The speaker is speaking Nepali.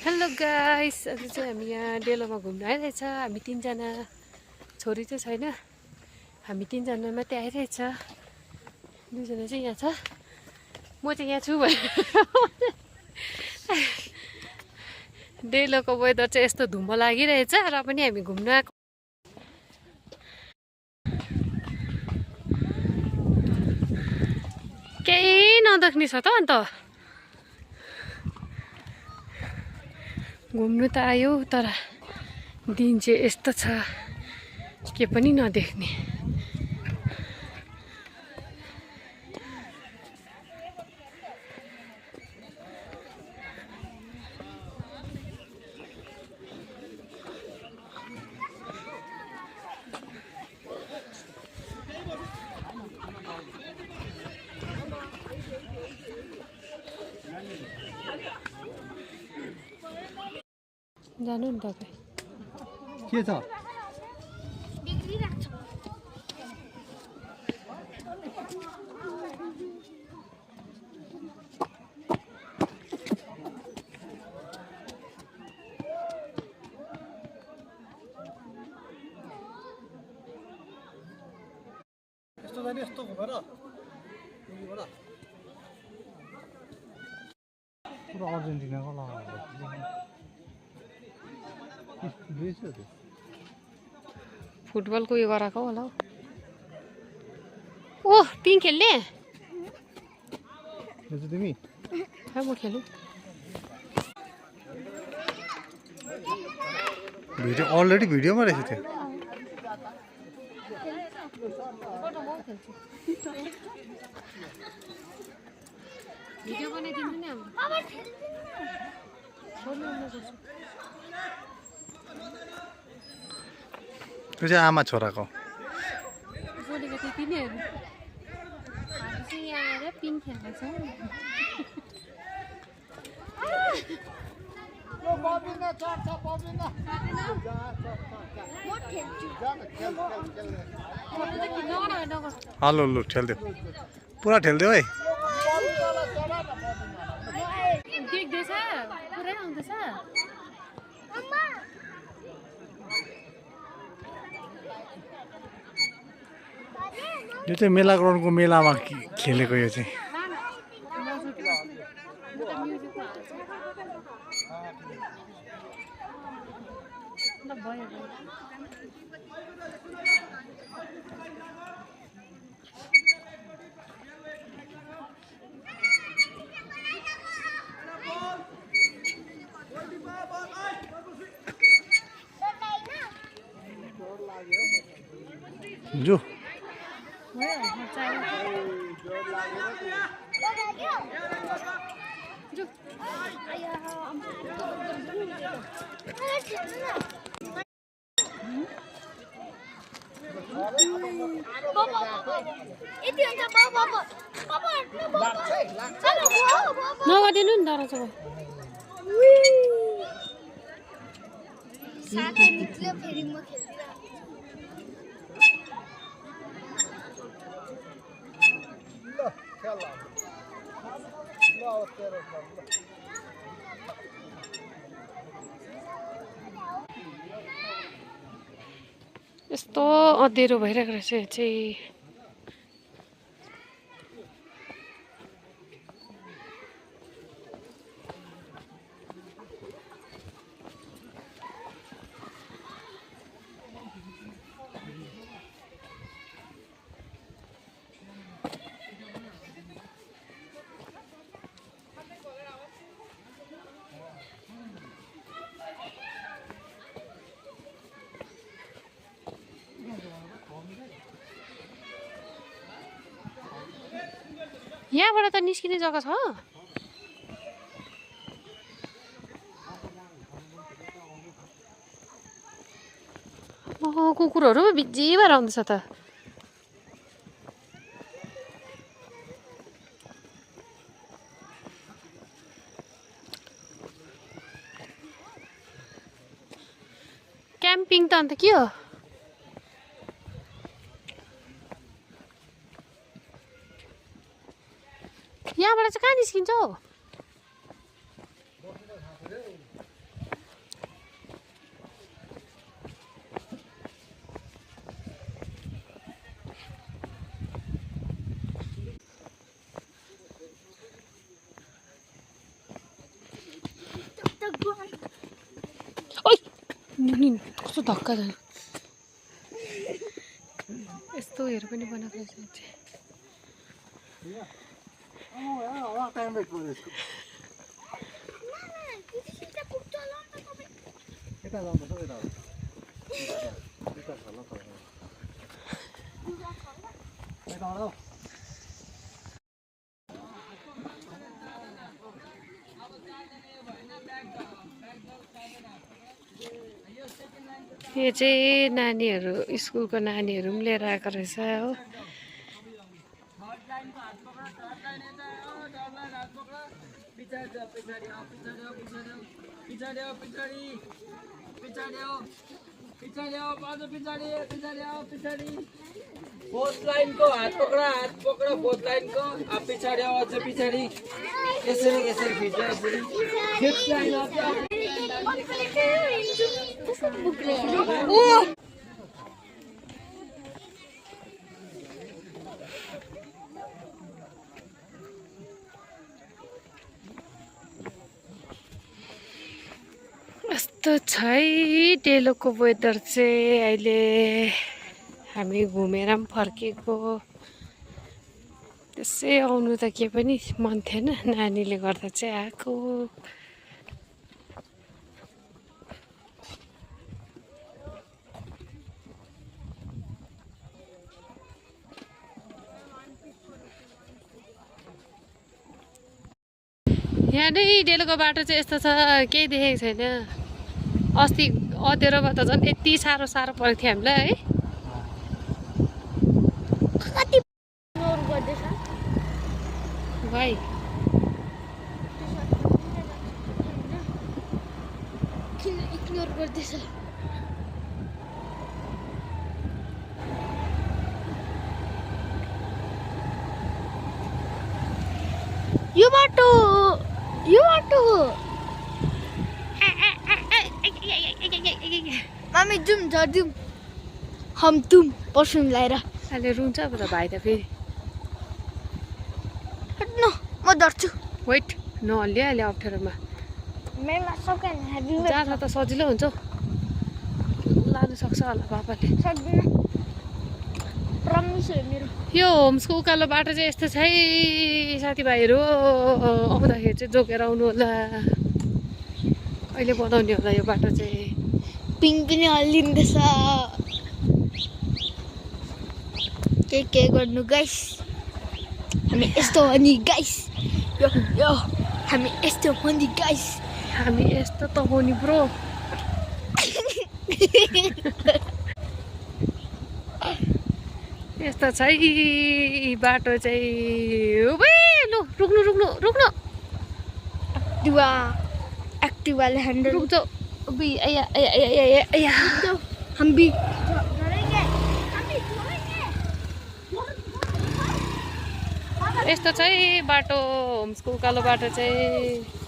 हेलो गाइस, आज चाहिँ हामी यहाँ डेलोमा घुम्न आइरहेछ। हामी तीनजना, छोरी चाहिँ छैन, हामी तीनजना मात्रै आइरहेछ। दुईजना चाहिँ यहाँ छ, म चाहिँ यहाँ छु भनेर। डेलोको वेदर चाहिँ यस्तो धुम्म लागिरहेछ र पनि हामी घुम्न आएको। केही नदेख्ने छ त अन्त। घुम्नु त आयो तर दिन चाहिँ यस्तो छ, के पनि नदेख्ने। जानु नि तपाईँ। के छ यस्तो जाने यस्तो घुमेर पुरा अर्जेन्टिनाको लगाएको फुटबलको उयो गराएको होला हौ। ओह, तिमी खेल्ने? तिमी खै म खेलौँ। भिडियो अलरेडी भिडियोमा रहेछ त्यो। भिडियो बनाइदिनु नि हाम्रो। त्यो चाहिँ आमा छोराको। बोलेको त्यति नै हेर्नु। हामी चाहिँ यहाँ आएर पिन खेल्दैछौँ। हेलो लु ठेल्दियो, पुरा ठेल्दियो है। देख्दैछ, पुरै आउँदैछ। यो चाहिँ मेला ग्राउन्डको मेलामा खेलेको यो चाहिँ। जो नगरिदिनु नि डर छ। साथै निक्ल्यो फेरि म यस्तो अँध्यारो भइरहेको रहेछ यो चाहिँ। यहाँबाट त निस्किने जग्गा छ। कुकुरहरू बिजी भएर आउँदैछ त। क्याम्पिङ त अन्त के हो? यहाँबाट चाहिँ कहाँ निस्किन्छ हौ? ओइ मुनि कस्तो धक्का जाने यस्तोहरू पनि बनाएको रहेछ यो चाहिँ नानीहरू स्कुलको नानीहरू पनि लिएर आएको रहेछ हो फोर्थ लाइन को हात पक्रा फोर्थ लाइन को अब पछाडि आओ अझ पछाडि यसरी यसरी खिच्छ यसरी फिफ्थ लाइन यस्तो छ है डेलोको वेदर चाहिँ अहिले हामी घुमेर पनि फर्केको त्यसै आउनु त के पनि मन थिएन नानीले गर्दा चाहिँ आएको यहाँ नै डेलोको बाटो चाहिँ यस्तो छ केही देखेको छैन अस्ति अँध्यारोमा त झन् यति साह्रो परेको थियो हामीलाई है भाइ किन इग्नोर गर्दैछ यो बाटो मामी जुम झर्दिउँ हम तुम पर्फ्युम लगाएर अहिले रुन्छ पो त भाइ त फेरि हट्नु म धर्छु वेट नहल्यो अहिले अप्ठ्यारोमा मेमा सकेन जाँदा त सजिलो हुन्छ हौ लानु सक्छ होला पापाले सक्दिन प्रमिस हो मेरो यो होम्सको उकालो बाटो चाहिँ यस्तो छ है साथीभाइहरू आउँदाखेरि चाहिँ जोगेर आउनु होला कहिले बनाउने होला यो बाटो चाहिँ पिङ पनि हल्लिँदैछ के गर्नु गाइस हामी यस्तो हो नि गाइस यो हामी यस्तो हो नि गाइस हामी यस्तो त हो नि ब्रो यस्तो छ है बाटो चाहिँ उबै लु रुक्नु एक्टिवाले ह्यान्डल रुक्छ उबै आया आया हम भी यस्तो छ है बाटो होम्सको उकालो बाटो चाहिँ